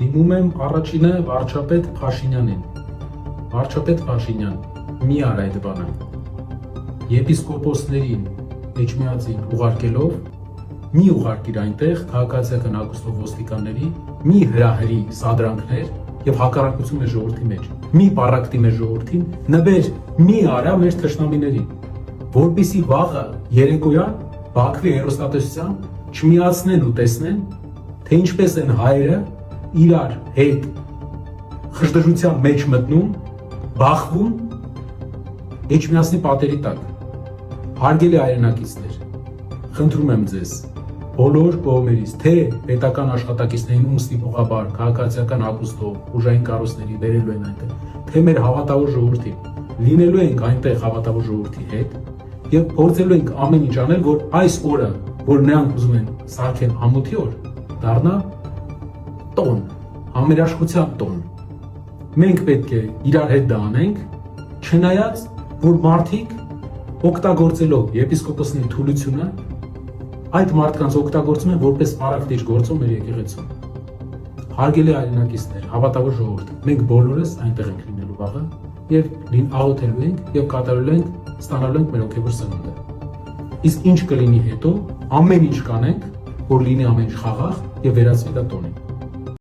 Դիմում եմ առաջինը վարչապետ Փաշինյանին։ Վարչապետ Փաշինյան, մի արա այդ բանը։ Եպիսկոպոսներին Էջմիածին ուղարկելով, մի ուղարկիր այնտեղ քաղաքացիական հագուստով ոստիկանների, մի հրահրի սադրանքներ եւ հակառակություն մեր ժողովրդի մեջ։ Մի պարակտի մեր ժողովրդին, նվեր մի արա մեր թշնամիներին, որպեսզի վաղը երեկոյան Բաքվի հեռուստատեսությամբ չմիացնեն ու տեսնեն, թե ինչպես են հայերը իրար հետ խժդժության մեջ մտնում, բախվում Էջմիածնի պատերի տակ։ Հարգելի հայրենակիցներ, խնդրում եմ ձեզ, բոլոր կողմերից, թե պետական աշխատակիցներին ում ստիպողաբար քաղաքացիական հագուստով, ուժային կառույցների բերելու են այնտեղ, թե մեր հավատավոր ժողովրդին, լինելու ենք այնտեղ հավատավոր ժողովրդի հետ եւ փորձելու ենք ամեն ինչ անել, որ այս օրը, որ նրանք ուզում են սարքեն ամոթի օր, դառնա տոն, համերաշխության տոն։ Մենք պետք է իրար հետ դա անենք, չնայած որ մարդիկ օգտագործելով եպիսկոպոսների թուլությունը այդ մարդկանց օգտագործում են որպես պարակտիչ գործում մեր եկեղեցում։ Հարգելի հայրենակիցներ, հավատավոր ժողովուրդ, մենք բոլորս այնտեղ ենք լինելու վաղը եւ աղոթելու ենք եւ կատարելու ենք, ստանալու ենք մեր հոգեվոր սնունդը։ Իսկ ինչ կլինի հետո, ամեն ինչ կանենք, որ լինի ամեն ինչ խաղաղ եւ վերածվի դա տոնի։